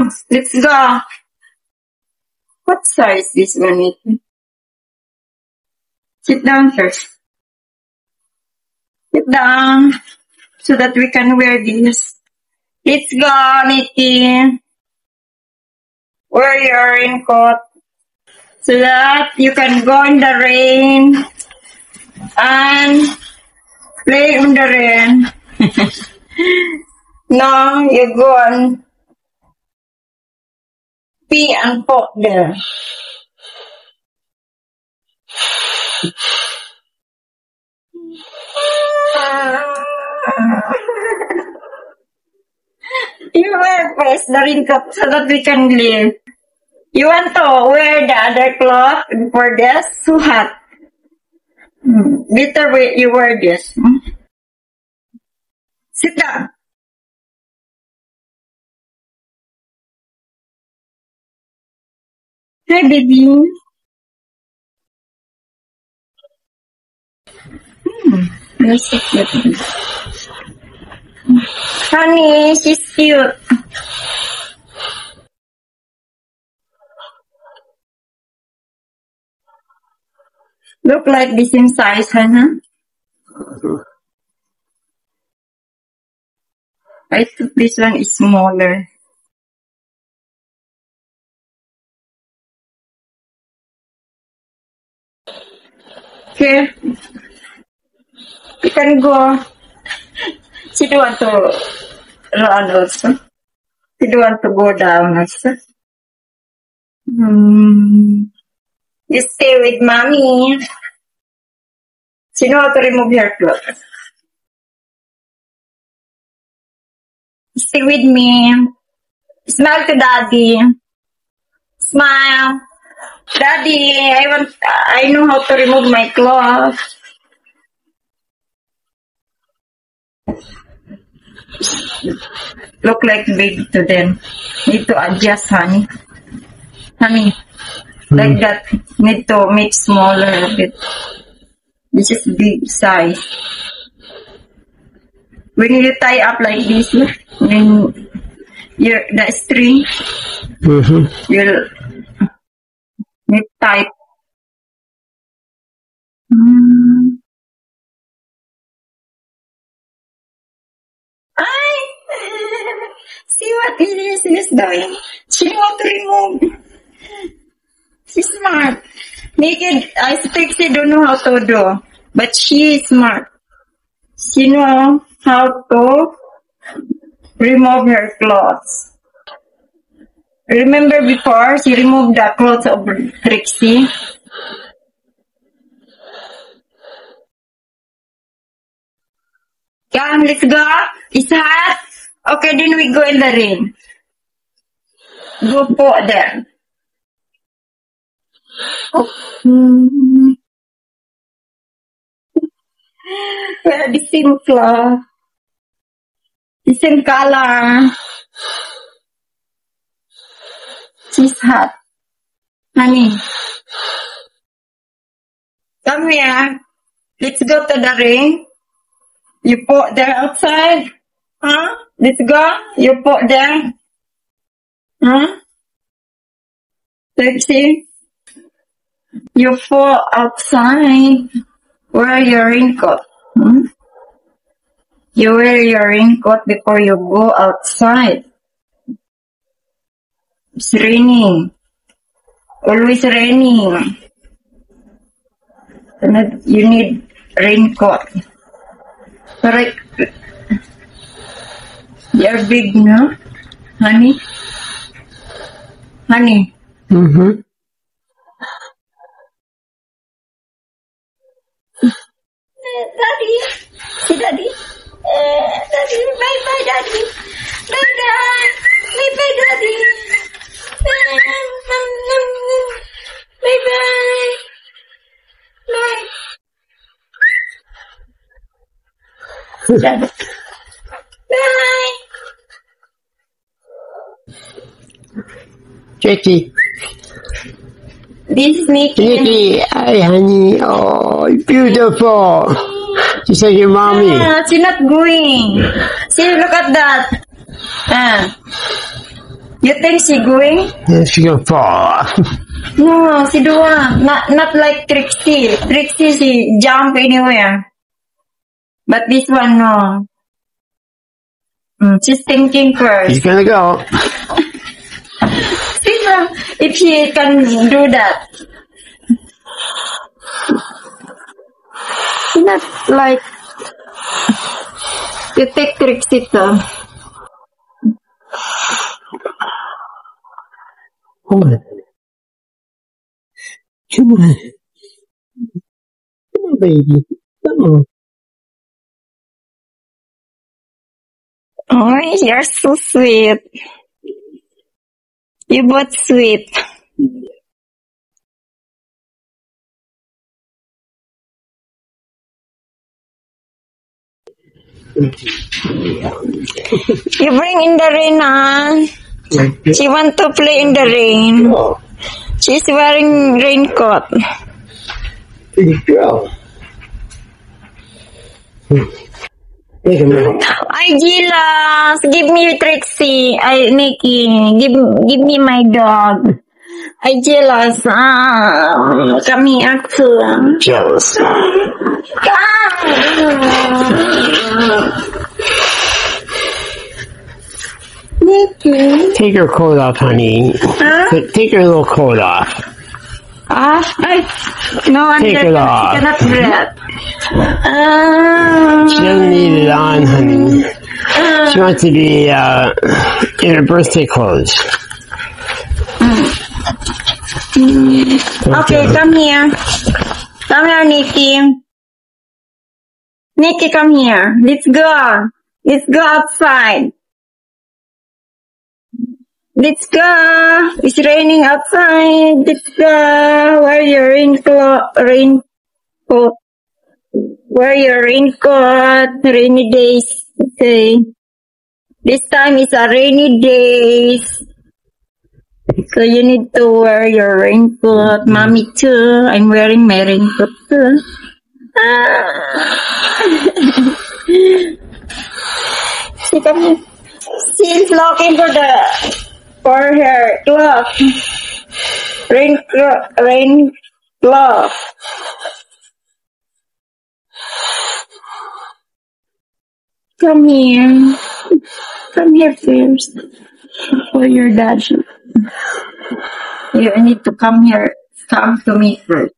down. Let's go. What size this one is? Sit down first. Sit down so that we can wear this. Let's go, Nikki. Wear your raincoat so that you can go in the rain and play in the rain. No, you go and pee and poke there. You wear first the raincoat so that we can leave. You want to wear the other cloth for this? So hot. Better you wear this. Sit down. Hi, baby. You're so cute. Honey, she's cute. Look like the same size, huh? I think this one is smaller. Here, you can go. She don't want to run also. She don't want to go down also. You stay with mommy. She know how to remove her clothes. Stay with me. Smile to daddy. Smile. Daddy, I know how to remove my clothes. Look like big to them. Need to adjust, honey. Honey, like that. Need to make smaller a bit. This is big size. When you tie up like this, when the string, you'll make tight. See what it is doing? She want to remove. She's smart. Naked, I think she don't know how to do, but she is smart. She know how to remove her clothes. Remember before she removed the clothes of Trixie? Come, let's go. It's hot. Okay, then we go in the rain. Go put there. Oh. We are the same cloth. The same color. She's hot. Honey. Come here. Let's go to the rain. You put there outside. Huh? Let's go. You put there. Huh? Trixie. You put outside. Wear your raincoat. You wear your raincoat before you go outside. It's raining. Always raining. You need raincoat. Alright. You're big, no? Honey? Honey? Daddy? See Daddy? Daddy, bye-bye, Daddy. Bye-bye. Bye-bye, Daddy. Bye-bye. Bye. Daddy. Bye. Jackie. This is Nikki. Nikki, hi honey. Oh, beautiful. She's like your mommy. She's not going. See, look at that. You think she going? Yeah, she's gonna fall off. No, she don't. Not like Trixie. Trixie, she jump anywhere. But this one, no. She's thinking first. He's gonna go. If she can do that. She's not like... You take Trixie too. Come on. Come on. Come on, baby. Come on. Oh, you're so sweet. You both sweet. You bring in the rain, huh? She want to play in the rain. Oh, She's wearing raincoat. pretty girl. Take a minute. Ay, Gilas, give me Trixie. Ay, Nikki, give me my dog. Ay, Gilas, come here too. Jealous. Nikki. Take her coat off, honey. Huh? Take her little coat off. No wonder Take it off. she cannot breathe. She doesn't need it on, honey. She wants to be in her birthday clothes. Okay, come here. Come here, Nikki. Nikki, come here. Let's go. Let's go outside. Let's go. It's raining outside. Let's go. Wear your raincoat. Wear your raincoat. Rainy days. Okay. This time is a rainy days. So you need to wear your raincoat. Mommy too. I'm wearing my raincoat too. She come here. She's looking for her glove. Rain glove. Come here. Come here first. For your dad. You need to come here. Come to me first.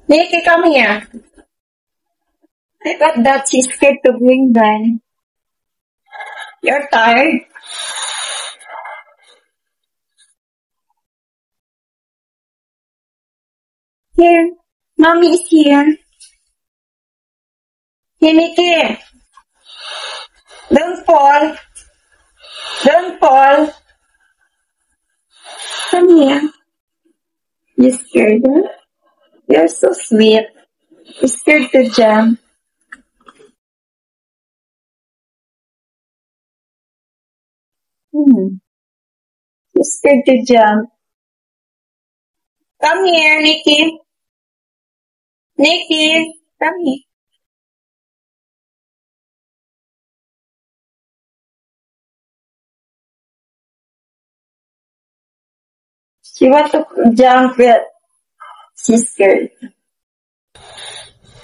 Nikki, come here. I thought that she's scared to bring Ben. You're tired? Here. Mommy is here. Here, Nikki. Don't fall. Don't fall. Come here. You scared, huh? You're so sweet. You're scared to jump. You're scared to jump. Come here, Nikki. Nikki, come here. She wants to jump, but she's scared.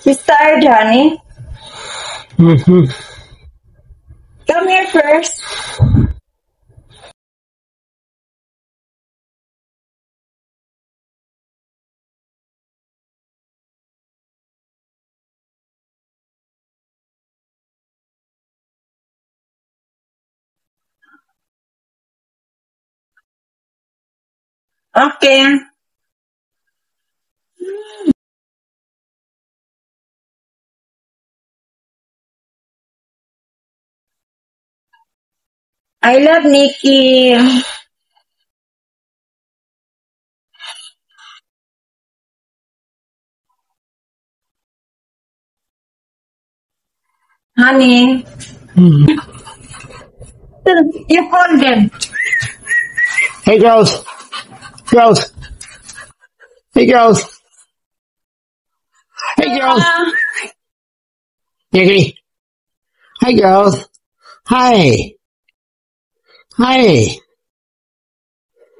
She's tired, honey. Come here first. Okay. I love Nikki. Honey. You call them. Hey, girls. Girls. Hey, girls. Hey, girls. Nikki. Hi, girls. Hi. Hi.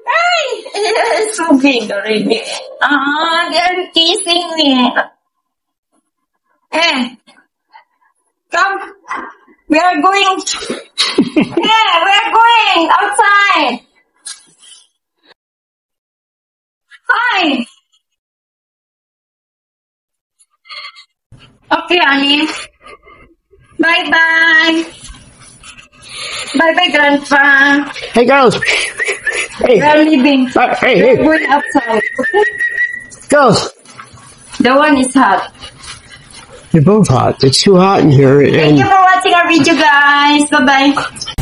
Hi! It's so big already. They're kissing me. Eh, come. We are going. Yeah, we are going outside. Hi. Okay, honey. Bye-bye. Bye-bye, Grandpa. Hey, girls. Hey. We are leaving. Hey, We're hey. going outside. Okay? Girls. The one is hot. You're both hot. It's too hot in here. Thank And you for watching our video, guys. Bye-bye.